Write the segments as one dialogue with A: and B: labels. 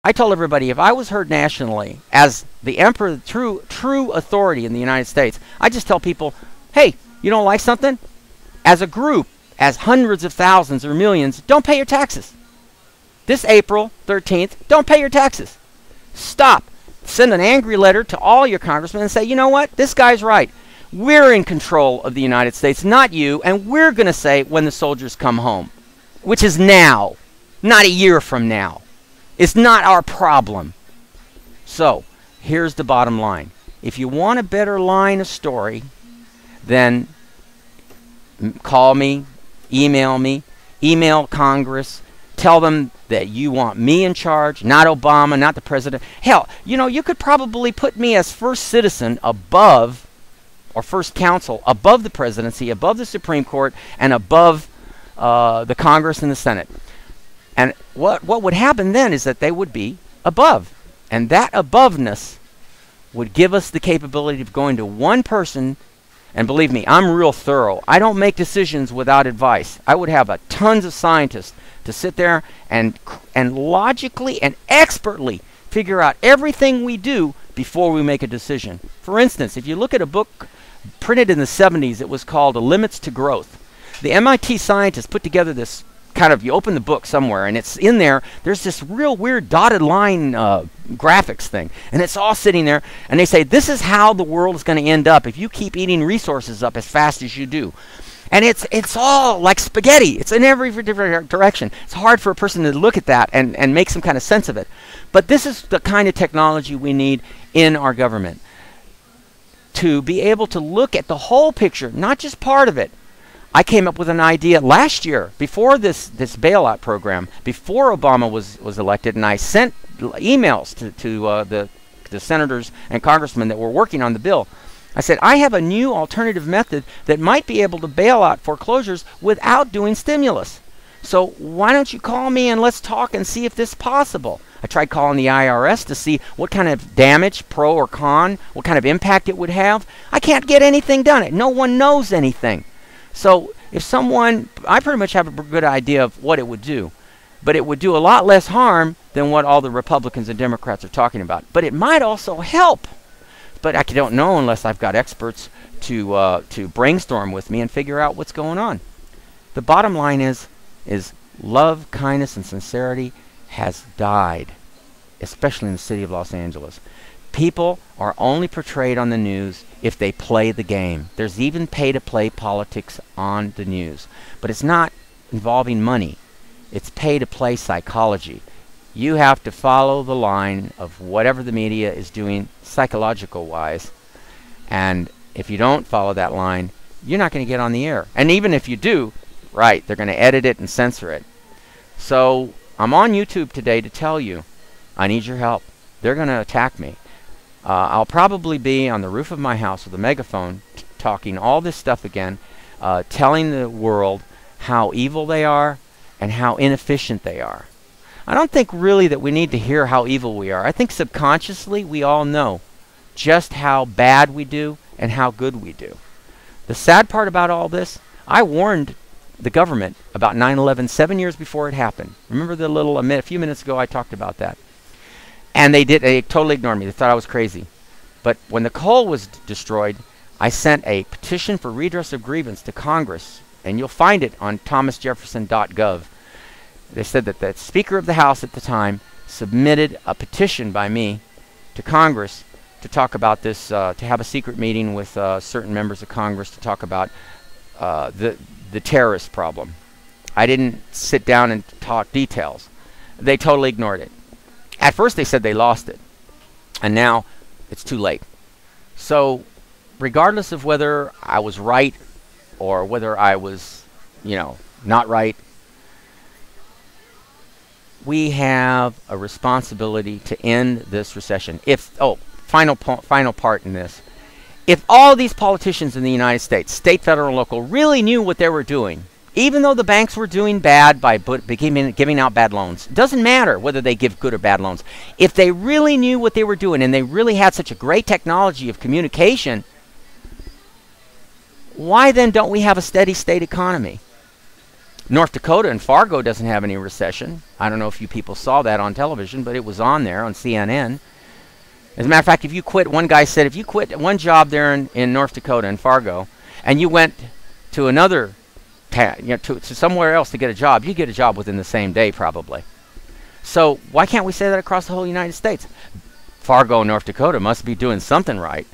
A: I told everybody if I was heard nationally as the emperor, the true authority in the United States, I just tell people, hey, you don't like something? As a group, as hundreds of thousands or millions, don't pay your taxes. This April 13th, don't pay your taxes. Stop. Send an angry letter to all your congressmen and say, you know what? This guy's right. We're in control of the United States, not you, and we're going to say when the soldiers come home, which is now, not a year from now. It's not our problem. So, here's the bottom line. If you want a better line of story, then call me, email Congress, tell them that you want me in charge, not Obama, not the president. Hell, you know, you could probably put me as first citizen above, or first counsel, above the presidency, above the Supreme Court, and above the Congress and the Senate. And what would happen then is that they would be above. And that aboveness would give us the capability of going to one person. And believe me, I'm real thorough. I don't make decisions without advice. I would have tons of scientists to sit there and logically and expertly figure out everything we do before we make a decision. For instance, if you look at a book printed in the 70s, it was called Limits to Growth. The MIT scientists put together this kind of, you open the book somewhere and it's in there, there's this real weird dotted line graphics thing, and it's all sitting there, and they say this is how the world is going to end up if you keep eating resources up as fast as you do. And it's all like spaghetti. It's in every different direction. It's hard for a person to look at that and make some kind of sense of it. But this is the kind of technology we need in our government, to be able to look at the whole picture, not just part of it. I came up with an idea last year, before this bailout program, before Obama was elected, and I sent emails to the senators and congressmen that were working on the bill. I said, I have a new alternative method that might be able to bail out foreclosures without doing stimulus. So why don't you call me and let's talk and see if this is possible. I tried calling the IRS to see what kind of damage, pro or con, what kind of impact it would have. I can't get anything done. No one knows anything. So if someone, I pretty much have a good idea of what it would do, but it would do a lot less harm than what all the Republicans and Democrats are talking about. But it might also help. But I don't know unless I've got experts to brainstorm with me and figure out what's going on. The bottom line is love, kindness, and sincerity has died, especially in the city of Los Angeles. People are only portrayed on the news if they play the game. There's even pay-to-play politics on the news. But it's not involving money. It's pay-to-play psychology. You have to follow the line of whatever the media is doing psychological-wise. And if you don't follow that line, you're not going to get on the air. And even if you do, right, they're going to edit it and censor it. So I'm on YouTube today to tell you, I need your help. They're going to attack me. I'll probably be on the roof of my house with a megaphone talking all this stuff again, telling the world how evil they are and how inefficient they are. I don't think really that we need to hear how evil we are. I think subconsciously we all know just how bad we do and how good we do. The sad part about all this, I warned the government about 9/11 7 years before it happened. Remember a few minutes ago I talked about that. And they totally ignored me. They thought I was crazy. But when the coal was destroyed, I sent a petition for redress of grievance to Congress, and you'll find it on thomasjefferson.gov. They said that the Speaker of the House at the time submitted a petition by me to Congress to talk about this, to have a secret meeting with certain members of Congress to talk about the terrorist problem. I didn't sit down and talk details. They totally ignored it. At first they said they lost it, and now it's too late. So regardless of whether I was right or whether I was, not right, we have a responsibility to end this recession. Final part in this. If all these politicians in the United States, state, federal, and local, really knew what they were doing, even though the banks were doing bad by giving out bad loans, it doesn't matter whether they give good or bad loans. If they really knew what they were doing and they really had such a great technology of communication, why then don't we have a steady state economy? North Dakota and Fargo doesn't have any recession. I don't know if you people saw that on television, but it was on there on CNN. As a matter of fact, if you quit, one guy said, if you quit one job there in North Dakota and Fargo, and you went to another, to somewhere else to get a job, you get a job within the same day probably. So why can't we say that across the whole United States? Fargo, North Dakota must be doing something right.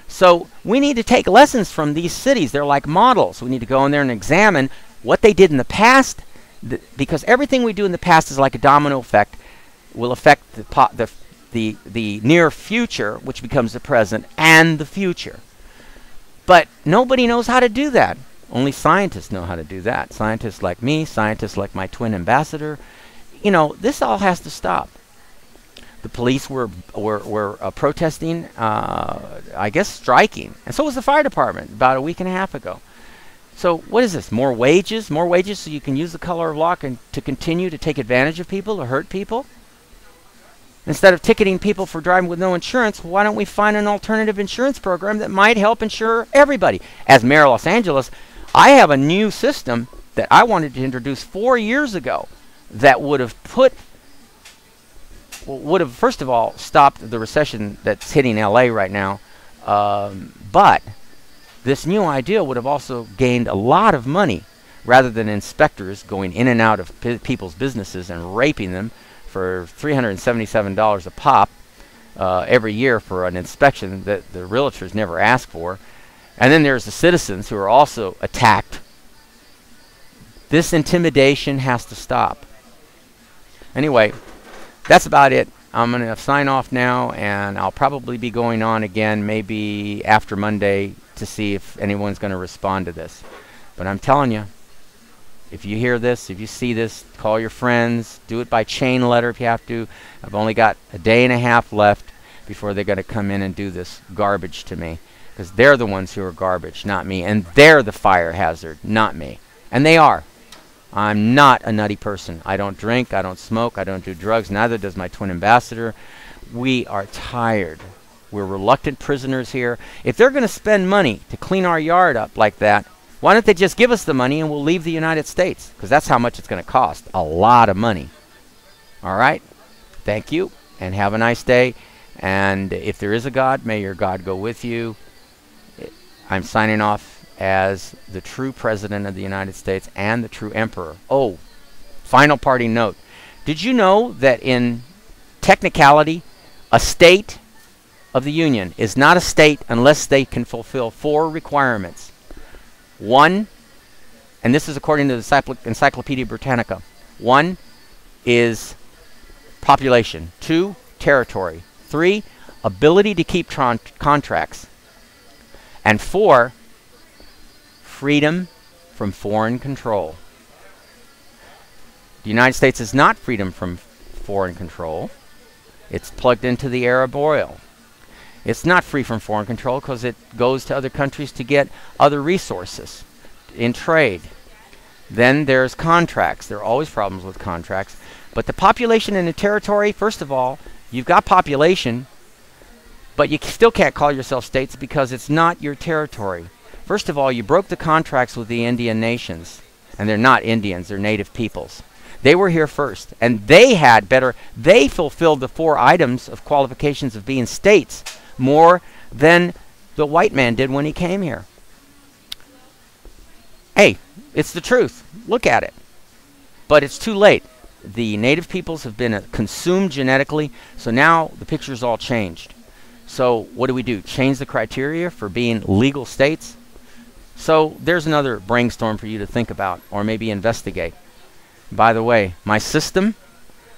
A: So we need to take lessons from these cities. They're like models. We need to go in there and examine what they did in the past, because everything we do in the past is like a domino effect, will affect the near future, which becomes the present, and the future. But nobody knows how to do that. Only scientists know how to do that. Scientists like me, scientists like my twin ambassador. You know, this all has to stop. The police were protesting, I guess striking, and so was the fire department about a week and a half ago. So what is this? More wages? More wages so you can use the color of law to continue to take advantage of people or hurt people? Instead of ticketing people for driving with no insurance, why don't we find an alternative insurance program that might help insure everybody? As mayor of Los Angeles, I have a new system that I wanted to introduce 4 years ago that would have first of all stopped the recession that's hitting LA right now, but this new idea would have also gained a lot of money, rather than inspectors going in and out of people's businesses and raping them for $377 a pop every year for an inspection that the realtors never ask for. And then there's the citizens who are also attacked. This intimidation has to stop. Anyway, that's about it. I'm going to sign off now, and I'll probably be going on again maybe after Monday to see if anyone's going to respond to this. But I'm telling you, if you hear this, if you see this, call your friends. Do it by chain letter if you have to. I've only got a day and a half left before they're going to come in and do this garbage to me, because they're the ones who are garbage, not me. And they're the fire hazard, not me. And they are. I'm not a nutty person. I don't drink, I don't smoke, I don't do drugs, neither does my twin ambassador. We are tired. We're reluctant prisoners here. If they're going to spend money to clean our yard up like that, why don't they just give us the money and we'll leave the United States? Because that's how much it's going to cost. A lot of money. All right? Thank you, and have a nice day. And if there is a God, may your God go with you. I'm signing off as the true President of the United States and the true Emperor. Oh, final parting note. Did you know that in technicality, a state of the Union is not a state unless they can fulfill 4 requirements? 1, and this is according to the Encyclopedia Britannica, 1 is population, 2, territory, 3, ability to keep contracts, and 4, freedom from foreign control. The United States is not freedom from foreign control. It's plugged into the Arab oil. It's not free from foreign control because it goes to other countries to get other resources in trade. Then there's contracts. There are always problems with contracts. But the population and the territory, first of all, you've got population, but you still can't call yourself states because it's not your territory. First of all, you broke the contracts with the Indian nations. And they're not Indians, they're native peoples. They were here first. And they fulfilled the 4 items of qualifications of being states more than the white man did when he came here. Hey, it's the truth. Look at it. But it's too late. The native peoples have been consumed genetically, so now the picture's all changed. So what do? Change the criteria for being legal states? So there's another brainstorm for you to think about, or maybe investigate. By the way, my system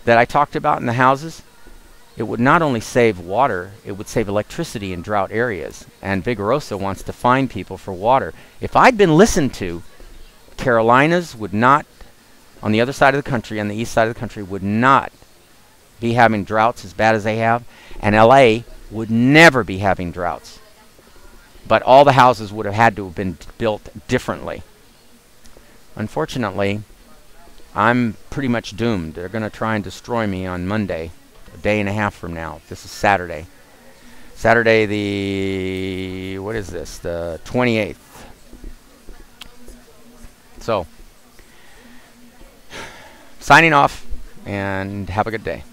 A: that I talked about in the houses, it would not only save water, it would save electricity in drought areas. And Vigoroso wants to fine people for water. If I'd been listened to, Carolinas would not, on the other side of the country, on the east side of the country, would not be having droughts as bad as they have. And LA would never be having droughts. But all the houses would have had to have been built differently. Unfortunately, I'm pretty much doomed. They're going to try and destroy me on Monday, a day and a half from now. This is Saturday. Saturday the, what is this? The 28th. So, signing off, and have a good day.